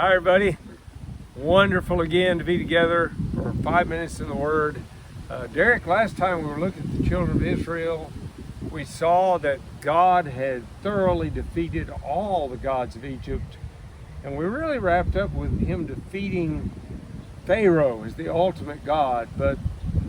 Hi, everybody. Wonderful again to be together for 5 minutes in the Word. Derek, last time we were looking at the children of Israel, we saw that God had thoroughly defeated all the gods of Egypt. And we really wrapped up with him defeating Pharaoh as the ultimate God. But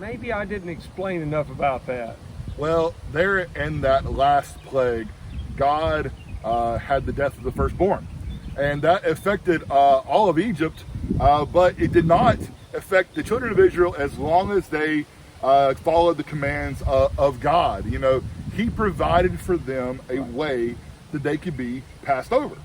maybe I didn't explain enough about that. Well, there in that last plague, God had the death of the firstborn. And that affected all of Egypt, but it did not affect the children of Israel as long as they followed the commands of God. You know, he provided for them a way that they could be passed over,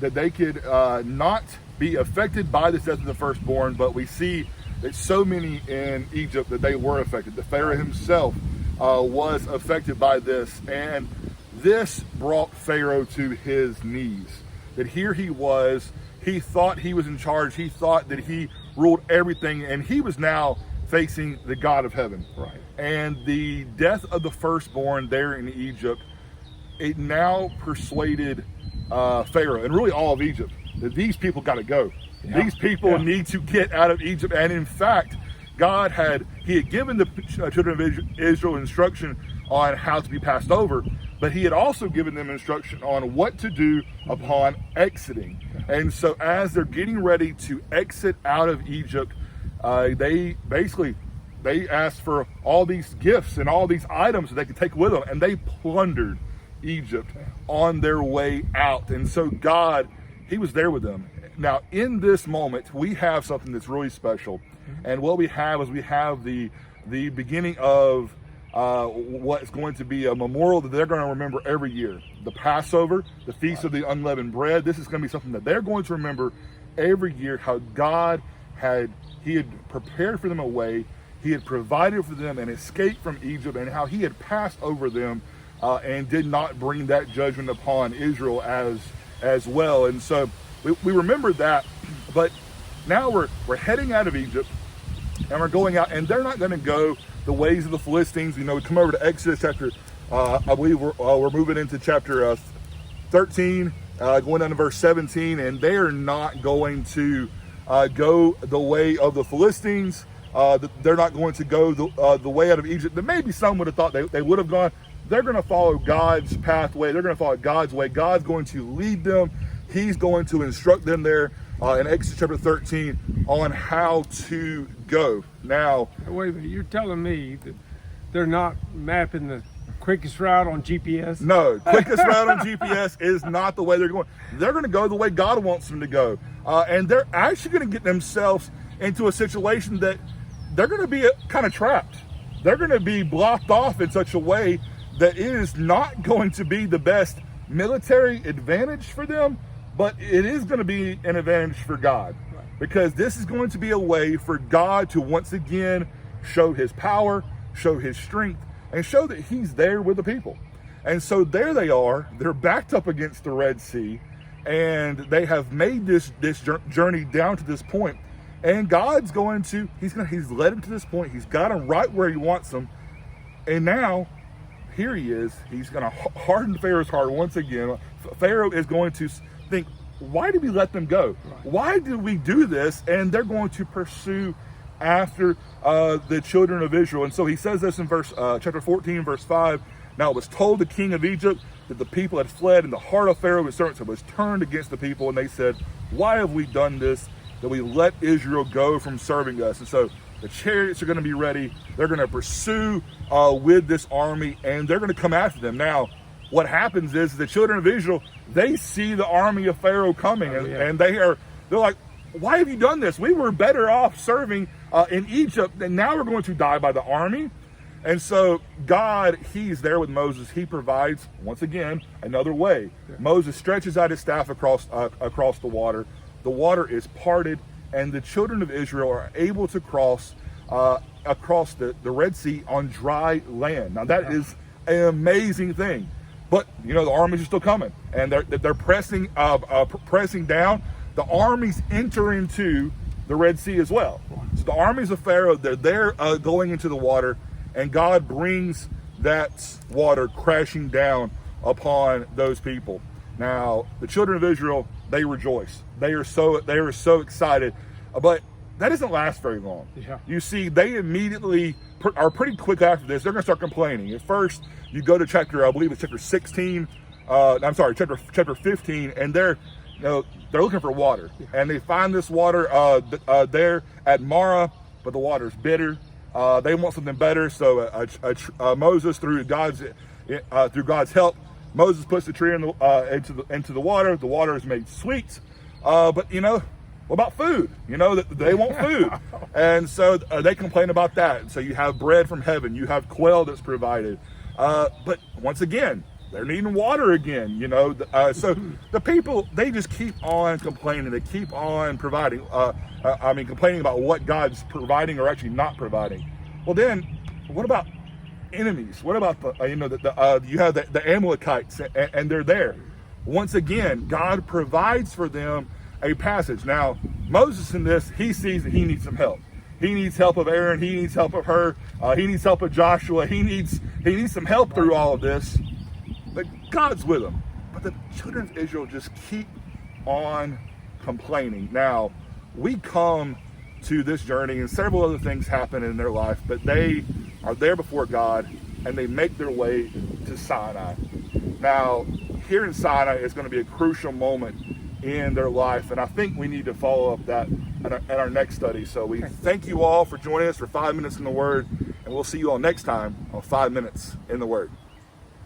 that they could not be affected by the death of the firstborn, but we see that so many in Egypt that they were affected. The Pharaoh himself was affected by this, and this brought Pharaoh to his knees. That here he was, he thought he was in charge, he thought that he ruled everything, and he was now facing the God of heaven. Right. And the death of the firstborn there in Egypt, it now persuaded Pharaoh, and really all of Egypt, that these people got to go. Yeah. These people need to get out of Egypt. And in fact, God had given the children of Israel instruction on how to be passed over, but he had also given them instruction on what to do upon exiting. And so as they're getting ready to exit out of Egypt, they asked for all these gifts and all these items that they could take with them, and they plundered Egypt on their way out. And so God, he was there with them. Now in this moment, we have something that's really special. And what we have is we have the beginning of what's going to be a memorial that they're going to remember every year. The Passover, the Feast of the Unleavened Bread. This is going to be something that they're going to remember every year, how God had prepared for them a way, he had provided for them an escape from Egypt, and how he had passed over them and did not bring that judgment upon Israel as well. And so we remember that, but now we're heading out of Egypt, and we're going out, and they're not going to go the ways of the Philistines. You know, we come over to Exodus chapter, I believe we're moving into chapter 13, going down to verse 17, and they are not going to go the way of the Philistines. They're not going to go the way out of Egypt. There maybe some would have thought they would have gone. They're going to follow God's pathway. They're going to follow God's way. God's going to lead them. He's going to instruct them there in Exodus chapter 13 on how to go. Now, Wait a minute, you're telling me that they're not mapping the quickest route on GPS? no, quickest route on GPS is not the way they're going. They're going to go the way God wants them to go. And they're actually going to get themselves into a situation that they're going to be kind of trapped. They're going to be blocked off in such a way that it is not going to be the best military advantage for them, but it is going to be an advantage for God, because this is going to be a way for God to once again show his power, show his strength, and show that he's there with the people. And so there they are, they're backed up against the Red Sea, and they have made this journey down to this point. And God's he's led them to this point. He's got them right where he wants them. And now, here he is. He's going to harden Pharaoh's heart once again. Pharaoh is going to think, why did we let them go? Why did we do this? And they're going to pursue after the children of Israel. And so he says this in chapter 14, verse 5. Now it was told the king of Egypt that the people had fled, and the heart of Pharaoh, his servants, was turned against the people. And they said, why have we done this, that we let Israel go from serving us? And so the chariots are going to be ready. They're going to pursue with this army, and they're going to come after them. Now, what happens is the children of Israel, they see the army of Pharaoh coming, and they're like, why have you done this? We were better off serving in Egypt, and now we're going to die by the army. And so God, he's there with Moses. He provides, once again, another way. Moses stretches out his staff across the water. The water is parted, and the children of Israel are able to cross across the Red Sea on dry land. Now that is an amazing thing. But you know, the armies are still coming, and they're pressing down. The armies enter into the Red Sea as well. So the armies of Pharaoh, they're going into the water, and God brings that water crashing down upon those people. Now, the children of Israel, they rejoice. They are so excited. But that doesn't last very long. Yeah. You see, they immediately are pretty quick after this. They're going to start complaining. At first, you go to chapter, I believe it's chapter 16. I'm sorry, chapter 15, and they're looking for water, and they find this water there at Marah, but the water's bitter. They want something better, so Moses, through God's help, Moses puts the tree into the water. The water is made sweet, but what about food? They want food, and so they complain about that. And so you have bread from heaven, you have quail that's provided, but once again, they're needing water again. So the people, they just keep on complaining. They keep on providing. Complaining about what God's providing or actually not providing. Well, then, what about enemies? What about you have the Amalekites, and they're there. Once again, God provides for them a passage. Now, Moses in this, he sees that he needs some help. He needs help of Aaron. He needs help of her. He needs help of Joshua. He needs some help through all of this. But God's with them. But the children of Israel just keep on complaining. Now, we come to this journey and several other things happen in their life, but they are there before God and they make their way to Sinai. Now, here in Sinai is going to be a crucial moment in their life, and I think we need to follow up that at our next study. So we thank you all for joining us for 5 Minutes in the Word, and we'll see you all next time on 5 Minutes in the Word.